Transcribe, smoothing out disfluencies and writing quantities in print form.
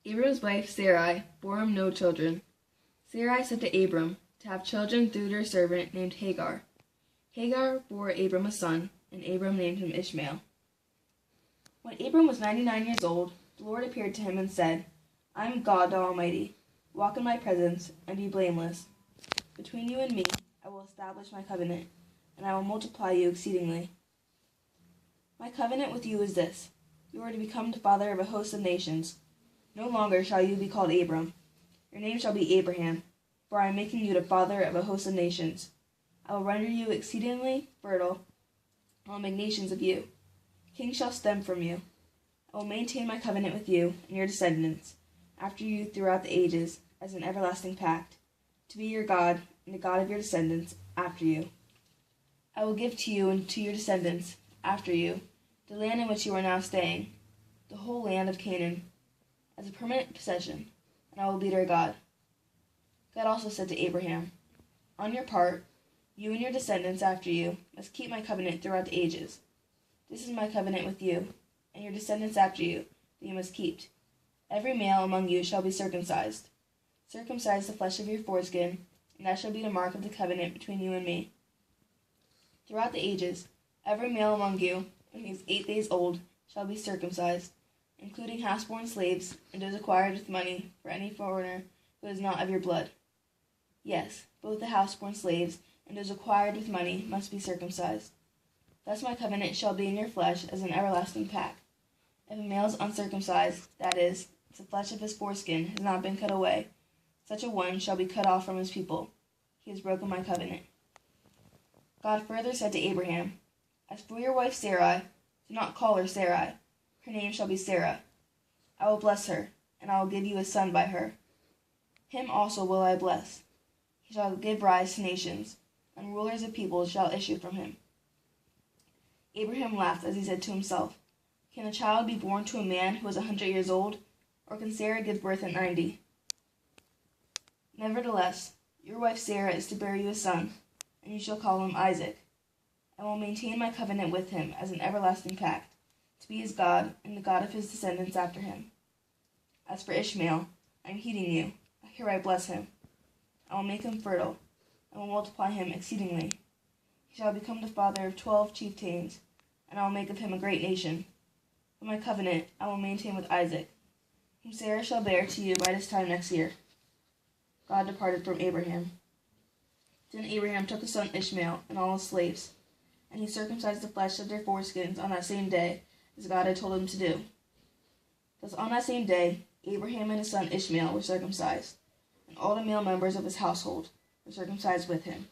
Abram's wife Sarai bore him no children. Sarai said to Abram to have children through their servant named Hagar. Hagar bore Abram a son, and Abram named him Ishmael. When Abram was 99 years old, the Lord appeared to him and said, I am God the Almighty. Walk in my presence and be blameless. Between you and me I will establish my covenant, and I will multiply you exceedingly. My covenant with you is this: you are to become the father of a host of nations. No longer shall you be called Abram. Your name shall be Abraham, for I am making you the father of a host of nations. I will render you exceedingly fertile. I will make nations of you. Kings shall stem from you. I will maintain my covenant with you and your descendants after you throughout the ages as an everlasting pact, to be your God and the God of your descendants after you. I will give to you and to your descendants after you the land in which you are now staying, the whole land of Canaan, as a permanent possession, and I will be their God. God also said to Abraham, on your part, you and your descendants after you must keep my covenant throughout the ages. This is my covenant with you, and your descendants after you, that you must keep. Every male among you shall be circumcised. Circumcise the flesh of your foreskin, and that shall be the mark of the covenant between you and me. Throughout the ages, every male among you, when he is 8 days old, shall be circumcised, including house-born slaves and those acquired with money for any foreigner who is not of your blood. Yes, both the house-born slaves and those acquired with money must be circumcised. Thus my covenant shall be in your flesh as an everlasting pact. If a male is uncircumcised, that is, if the flesh of his foreskin has not been cut away, such a one shall be cut off from his people. He has broken my covenant. God further said to Abraham, as for your wife Sarai, do not call her Sarai. Her name shall be Sarah. I will bless her, and I will give you a son by her. Him also will I bless. He shall give rise to nations, and rulers of peoples shall issue from him. Abraham laughed as he said to himself, can a child be born to a man who is 100 years old, or can Sarah give birth at 90? Nevertheless, your wife Sarah is to bear you a son, and you shall call him Isaac. I will maintain my covenant with him as an everlasting pact, to be his God and the God of his descendants after him. As for Ishmael, I am heeding you. I hereby bless him. I will make him fertile, and will multiply him exceedingly. He shall become the father of 12 chieftains, and I will make of him a great nation. But my covenant I will maintain with Isaac, whom Sarah shall bear to you by this time next year. God departed from Abraham. Then Abraham took his son Ishmael and all his slaves, and he circumcised the flesh of their foreskins on that same day, as God had told him to do. Thus on that same day, Abraham and his son Ishmael were circumcised, and all the male members of his household were circumcised with him.